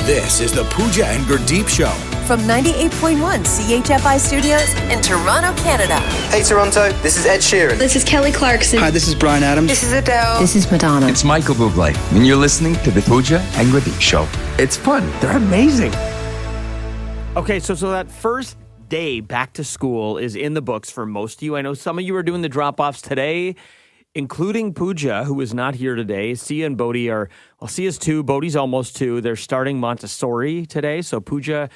This is the Pooja and Gurdeep Show. From 98.1 CHFI Studios in Toronto, Canada. Hey Toronto, this is Ed Sheeran. This is Kelly Clarkson. Hi, this is Bryan Adams. This is Adele. This is Madonna. It's Michael Bublé, and you're listening to the Pooja and Gurdeep Show. It's fun. They're amazing. Okay, so that first day back to school is in the books for most of you. I know some of you are doing the drop-offs today, including Pooja, who is not here today. Sia and Bodhi are, well, Sia's 2, Bodhi's almost 2. They're starting Montessori today, so Pooja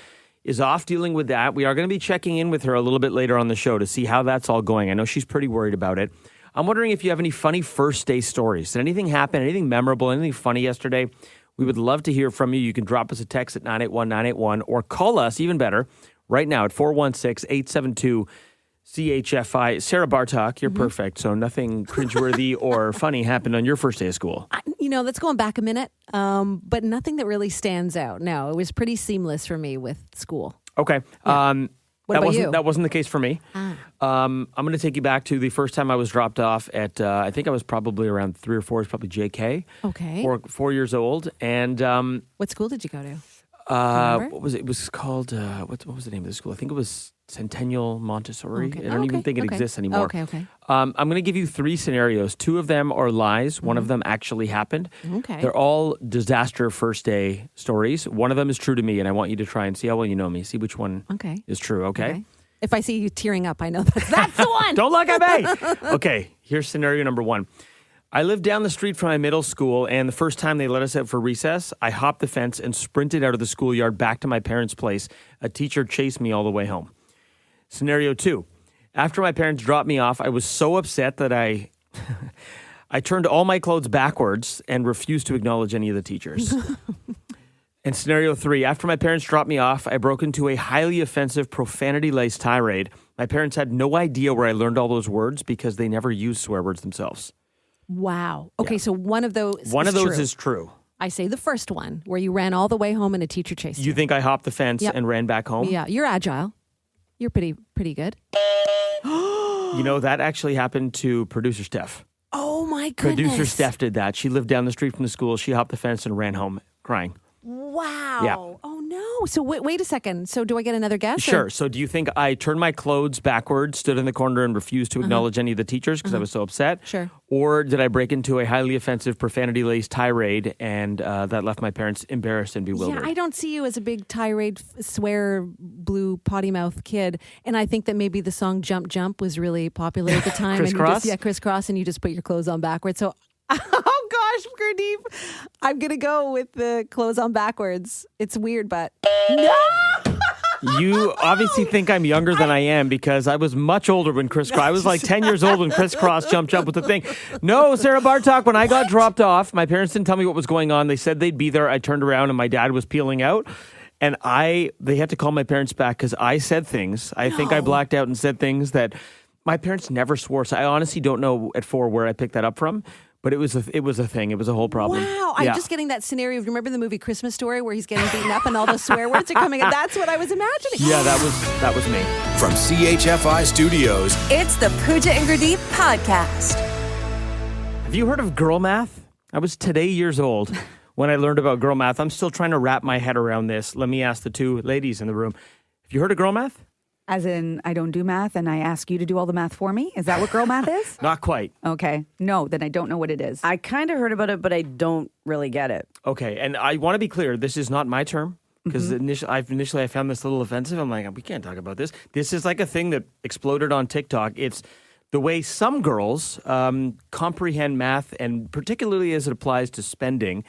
is off dealing with that. We are going to be checking in with her a little bit later on the show to see how that's all going. I know she's pretty worried about it. I'm wondering if you have any funny first day stories. Did anything happen, anything memorable, anything funny yesterday? We would love to hear from you. You can drop us a text at 981-981 or call us, even better, right now at 416-872-CHFI. Sarah Bartok, you're perfect, so nothing cringeworthy or funny happened on your first day of school. That's going back a minute, but nothing that really stands out. No, it was pretty seamless for me with school. Okay. Yeah. What about you? That wasn't the case for me. I'm going to take you back to the first time I was dropped off at, I think I was probably around 3 or 4, it's probably JK. Okay. 4 years old. And what school did you go to? what was it? It was called, what was the name of the school? I think it was Centennial Montessori. Okay. I don't even think it exists anymore. Okay. I'm going to give you 3 scenarios. 2 of them are lies. One of them actually happened. Okay. They're all disaster first day stories. One of them is true to me, and I want you to try and see how well you know me. See which one is true, okay? If I see you tearing up, I know that's the one. Don't look at me. Okay, here's scenario number 1. I lived down the street from my middle school, and the first time they let us out for recess, I hopped the fence and sprinted out of the schoolyard back to my parents' place. A teacher chased me all the way home. Scenario 2. After my parents dropped me off, I was so upset that I turned all my clothes backwards and refused to acknowledge any of the teachers. And scenario 3. After my parents dropped me off, I broke into a highly offensive, profanity-laced tirade. My parents had no idea where I learned all those words because they never used swear words themselves. Wow. Okay, so one of those is true. I say the first one, where you ran all the way home and a teacher chased you. You think I hopped the fence and ran back home? Yeah, you're agile. You're pretty good. That actually happened to producer Steph. Oh, my goodness. Producer Steph did that. She lived down the street from the school. She hopped the fence and ran home crying. Wow. Yeah. Oh, no. So wait a second. So do I get another guess? Sure. So do you think I turned my clothes backwards, stood in the corner, and refused to acknowledge any of the teachers because I was so upset? Sure. Or did I break into a highly offensive, profanity-laced tirade, and that left my parents embarrassed and bewildered? Yeah, I don't see you as a big tirade, swear, blue, potty mouth kid. And I think that maybe the song Jump Jump was really popular at the time. Crisscross? Crisscross, and you just put your clothes on backwards. So, oh gosh, Gurdeep, I'm going to go with the clothes on backwards. It's weird, but no! You obviously think I'm younger than I am because I was much older when Crisscross. I was like 10 years old when Crisscross Jump Jump with the thing. No, Sarah Bartok, when I got dropped off, my parents didn't tell me what was going on. They said they'd be there. I turned around and my dad was peeling out. And they had to call my parents back because I said things. I think I blacked out and said things that my parents never swore. So I honestly don't know at 4 where I picked that up from. But it was a thing. It was a whole problem. Wow. I'm just getting that scenario. Remember the movie Christmas Story where he's getting beaten up and all those swear words are coming out? That's what I was imagining. Yeah, that was me. From CHFI Studios, It's the Pooja and Gurdeep podcast. Have you heard of GirlMath? I was today years old when I learned about GirlMath. I'm still trying to wrap my head around this. Let me ask the 2 ladies in the room. Have you heard of GirlMath? As in, I don't do math and I ask you to do all the math for me? Is that what girl math is? Not quite. Okay. No, then I don't know what it is. I kind of heard about it, but I don't really get it. Okay, and I want to be clear. This is not my term because initially I found this a little offensive. I'm like, we can't talk about this. This is like a thing that exploded on TikTok. It's the way some girls comprehend math, and particularly as it applies to spending.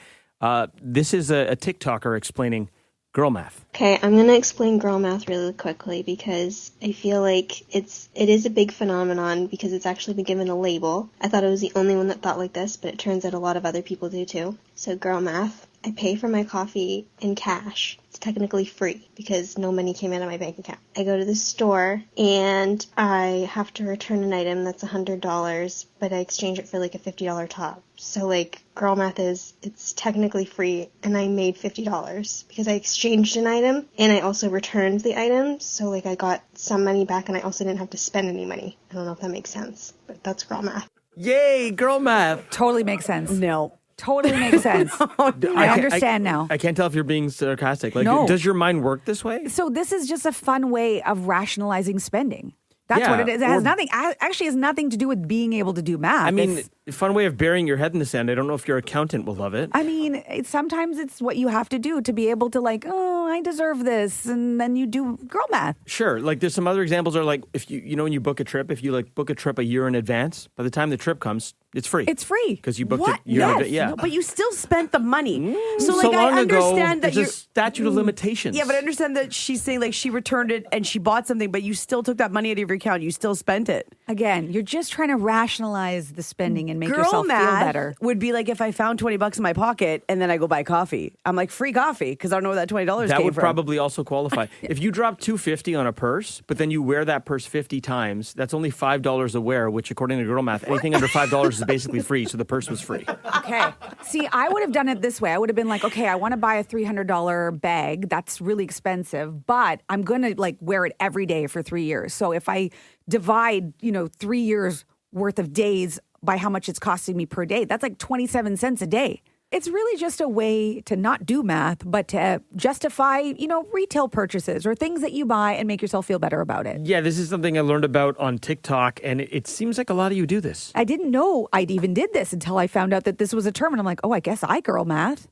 This is a TikToker explaining GirlMath. Okay, I'm going to explain GirlMath really quickly because I feel like it is a big phenomenon because it's actually been given a label. I thought I was the only one that thought like this, but it turns out a lot of other people do too. So GirlMath, I pay for my coffee in cash. It's technically free because no money came out of my bank account. I go to the store and I have to return an item that's $100, but I exchange it for like a $50 top. So like GirlMath it's technically free and I made $50 because I exchanged an item and I also returned the item. So like I got some money back and I also didn't have to spend any money. I don't know if that makes sense, but that's GirlMath. Yay, GirlMath. Totally makes sense. No. Totally makes sense. I understand now. I can't tell if you're being sarcastic. Like, No. does your mind work this way? So this is just a fun way of rationalizing spending. That's Yeah, what it is. It has or- nothing. Actually, has nothing to do with being able to do math. I mean, It's- a fun way of burying your head in the sand. I don't know if your accountant will love it. I mean, sometimes it's what you have to do to be able to I deserve this, and then you do girl math. Sure. Like, there's some other examples are like, if when you book a trip, if you like book a trip a year in advance, by the time the trip comes, it's free. It's free. Because you booked What? it year in Yes. advance. Yeah. No, but you still spent the money. So so like long I ago, understand that there's a you're statute of limitations. Yeah, but I understand that she's saying like she returned it and she bought something, but you still took that money out of your account. You still spent it. Again, you're just trying to rationalize the spending and make Girl yourself math feel better. would be like if I found $20 in my pocket and then I go buy coffee. I'm like, free coffee because I don't know where that $20 That came would from. probably also qualify. If you drop $250 on a purse, but then you wear that purse 50 times, that's only $5 a wear, which according to Girl Math, anything under $5 is basically free. So the purse was free. Okay. See, I would have done it this way. I would have been like, okay, I want to buy a $300 bag. That's really expensive, but I'm going to wear it every day for 3 years. So if I divide, 3 years worth of days by how much it's costing me per day, that's like 27 cents a day. It's really just a way to not do math, but to justify, retail purchases or things that you buy and make yourself feel better about it. Yeah, this is something I learned about on TikTok, and it seems like a lot of you do this. I didn't know I even did this until I found out that this was a term. And I'm like, oh, I guess I girl math.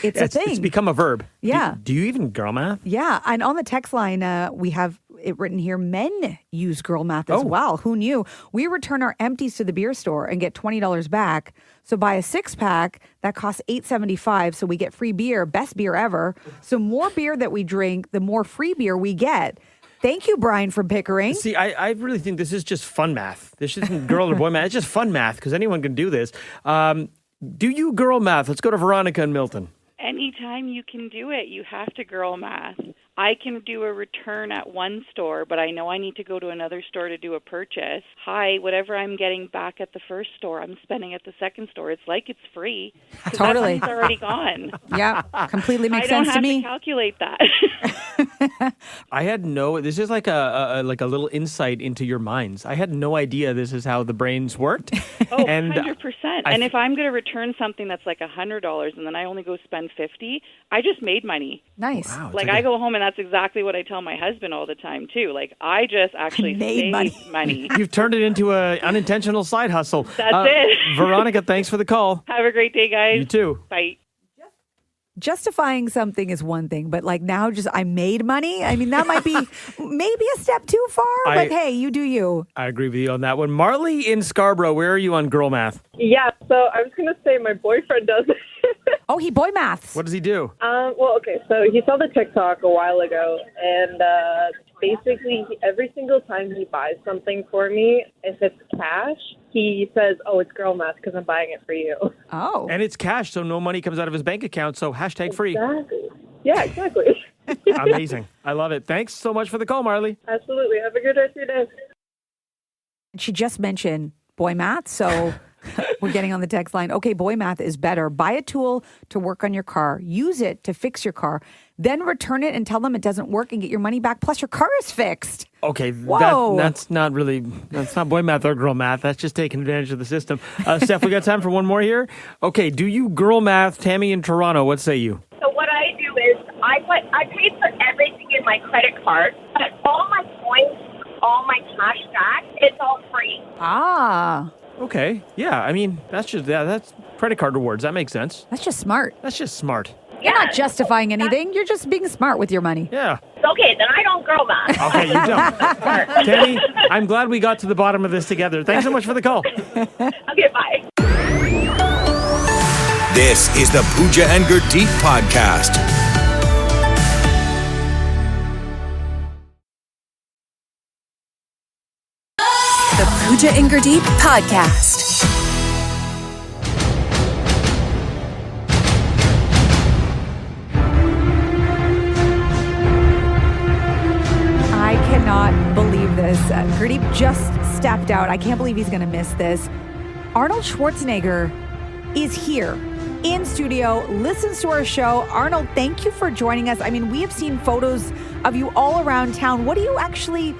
It's a thing. It's become a verb. Yeah. Do you even girl math? Yeah. And on the text line, we have it written here, men use girl math as Oh. well. Who knew? We return our empties to the beer store and get $20 back. So buy a 6-pack that costs $8.75. So we get free beer, best beer ever. So more beer that we drink, the more free beer we get. Thank you, Brian from Pickering. See, I really think this is just fun math. This isn't girl or boy math. It's just fun math because anyone can do this. Do you girl math? Let's go to Veronica and Milton. Anytime you can do it, you have to girl math. I can do a return at one store, but I know I need to go to another store to do a purchase. Hi, whatever I'm getting back at the first store, I'm spending at the second store. It's like it's free. 'Cause Totally. That money's already gone. Yeah, completely makes sense to I don't me. have to calculate that. I had this is like a little insight into your minds. I had no idea this is how the brains worked. Oh, and 100%. And if I'm going to return something that's like $100 and then I only go spend $50, I just made money. Nice. Wow, it's Like I go home and that's exactly what I tell my husband all the time too. Like I just actually made saved money. You've turned it into an unintentional side hustle. That's it. Veronica, thanks for the call. Have a great day, guys. You too. Bye. Justifying something is one thing, but now just I made money. I mean, that might be maybe a step too far, but hey, you do you. I agree with you on that one. Marley in Scarborough, where are you on girl math? Yeah, so I was going to say my boyfriend does it. Oh, he boy maths. What does he do? Okay, so he saw the TikTok a while ago, and basically every single time he buys something for me, if it's cash, he says, oh, it's girl math because I'm buying it for you. Oh. And it's cash, so no money comes out of his bank account, so hashtag free. Exactly. Yeah, exactly. Amazing. I love it. Thanks so much for the call, Marley. Absolutely. Have a good rest of your day. She just mentioned boy math, so we're getting on the text line. Okay, boy math is better. Buy a tool to work on your car. Use it to fix your car. Then return it and tell them it doesn't work and get your money back. Plus, your car is fixed. Okay, Whoa. that's not boy math or girl math. That's just taking advantage of the system. Steph, we got time for one more here? Okay, do you girl math? Tammy in Toronto, what say you? So what I do is I paid for everything in my credit card, but all my points, all my cash back, it's all free. Ah. Okay, yeah, I mean, that's credit card rewards. That makes sense. That's just smart. That's just smart. You're not justifying anything. You're just being smart with your mony. Yeah. Okay, then I don't girl math. Okay, you don't. Tammy, I'm glad we got to the bottom of this together. Thanks so much for the call. Okay, bye. This is the Pooja and Gurdeep podcast. The Pooja and Gurdeep podcast. I cannot believe this. Gurdeep just stepped out. I can't believe he's going to miss this. Arnold Schwarzenegger is here in studio, listens to our show. Arnold, thank you for joining us. I mean, we have seen photos of you all around town. What do you actually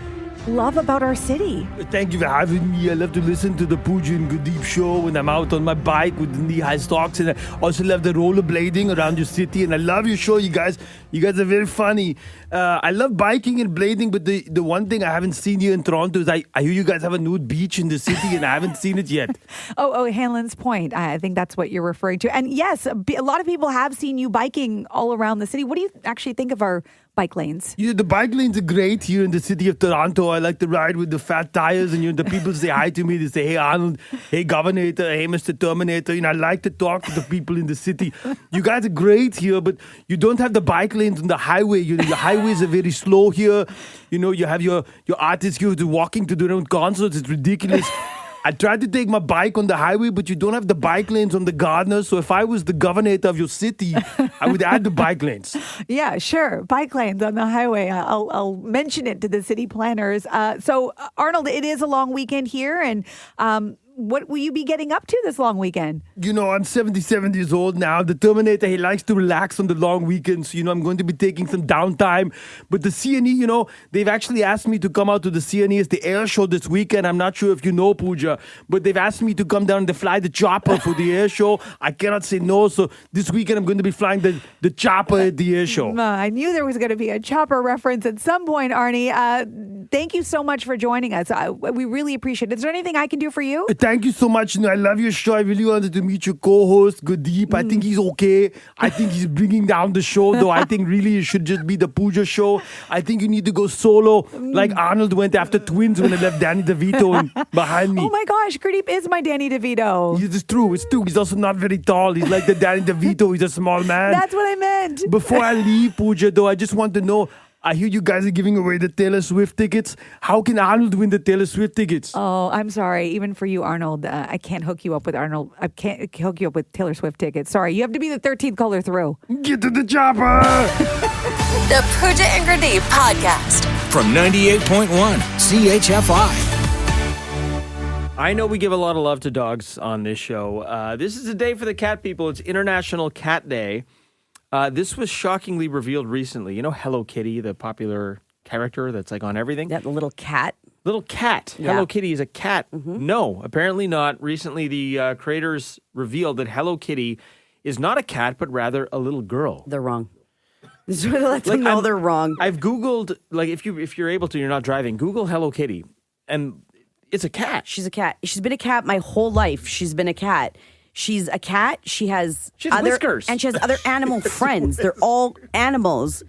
love about our city. Thank you for having me. I love to listen to the P&G and Gurdeep show when I'm out on my bike with the knee-high socks, and I also love the rollerblading around your city. And I love your show, you guys. You guys are very funny. I love biking and blading, but the one thing I haven't seen here in Toronto is I hear you guys have a nude beach in the city, and I haven't seen it yet. Oh, Hanlon's Point. I think that's what you're referring to. And yes, a lot of people have seen you biking all around the city. What do you actually think of our bike lanes? Yeah, the bike lanes are great here in the city of Toronto. I like to ride with the fat tires, and the people say hi to me. They say, "Hey Arnold, hey Governor, hey Mr. Terminator." I like to talk to the people in the city. You guys are great here, but you don't have the bike lanes on the highway. Your highways are very slow here. You have your artists here who's walking to their own concerts. It's ridiculous. I tried to take my bike on the highway, but you don't have the bike lanes on the Gardner. So if I was the governor of your city, I would add the bike lanes. Yeah, sure. Bike lanes on the highway. I'll mention it to the city planners. So, Arnold, it is a long weekend here. And what will you be getting up to this long weekend? I'm 77 years old now. The Terminator, he likes to relax on the long weekends. I'm going to be taking some downtime. But the CNE, they've actually asked me to come out to the CNE. It's the air show this weekend. I'm not sure if you know, Pooja, but they've asked me to come down and fly the chopper for the air show. I cannot say no. So this weekend, I'm going to be flying the chopper at the air show. I knew there was going to be a chopper reference at some point, Arnie. Thank you so much for joining us. We really appreciate it. Is there anything I can do for you? Thank you so much. I love your show. I really wanted to meet your co-host, Gurdeep. I think he's okay. I think he's bringing down the show, though. I think really it should just be the Pooja show. I think you need to go solo, like Arnold went after Twins when I left Danny DeVito behind me. Oh my gosh, Gurdeep is my Danny DeVito. It's true. He's also not very tall. He's like the Danny DeVito. He's a small man. That's what I meant. Before I leave, Pooja, though, I just want to know, I hear you guys are giving away the Taylor Swift tickets. How can Arnold win the Taylor Swift tickets? Oh, I'm sorry. Even for you, Arnold, I can't hook you up with Arnold. I can't hook you up with Taylor Swift tickets. Sorry, you have to be the 13th caller through. Get to the chopper! The Pooja and Gurdeep podcast. From 98.1 CHFI. I know we give a lot of love to dogs on this show. This is a day for the cat people. It's International Cat Day. This was shockingly revealed recently. Hello Kitty, the popular character that's like on everything? That little cat. Little cat. Yeah. Hello Kitty is a cat. Mm-hmm. No, apparently not. Recently, the creators revealed that Hello Kitty is not a cat, but rather a little girl. They're wrong. This is what let them know they're wrong. I've Googled, if you're able to, you're not driving, Google Hello Kitty, and it's a cat. She's a cat. She's been a cat my whole life. She's been a cat. She's a cat. She has whiskers. And she has other animal friends. They're all animals.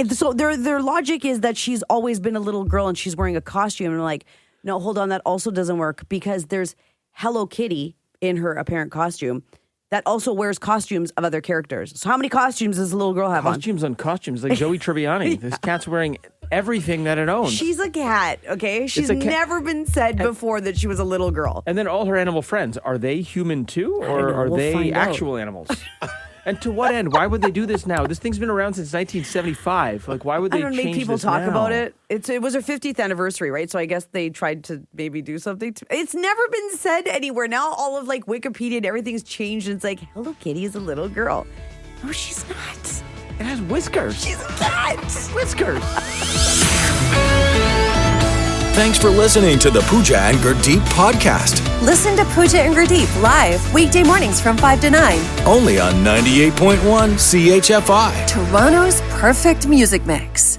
So their logic is that she's always been a little girl and she's wearing a costume. And I'm like, no, hold on. That also doesn't work because there's Hello Kitty in her apparent costume that also wears costumes of other characters. So how many costumes does the little girl have Costumes on costumes, like Joey Tribbiani. This cat's wearing everything that it owns. She's a cat, okay? She's never been said before that she was a little girl. And then all her animal friends, are they human too? Or are they actual animals? And to what end? Why would they do this now? This thing's been around since 1975. Like, why would they change this now? I don't make people talk about it. It was her 50th anniversary, right? So I guess they tried to maybe do something. It's never been said anywhere. Now all of Wikipedia and everything's changed. And it's like, Hello Kitty is a little girl. No, she's not. It has whiskers. She's a cat. Whiskers. Thanks for listening to the Pooja and Gurdeep podcast. Listen to Pooja and Gurdeep live weekday mornings from 5 to 9. Only on 98.1 CHFI. Toronto's perfect music mix.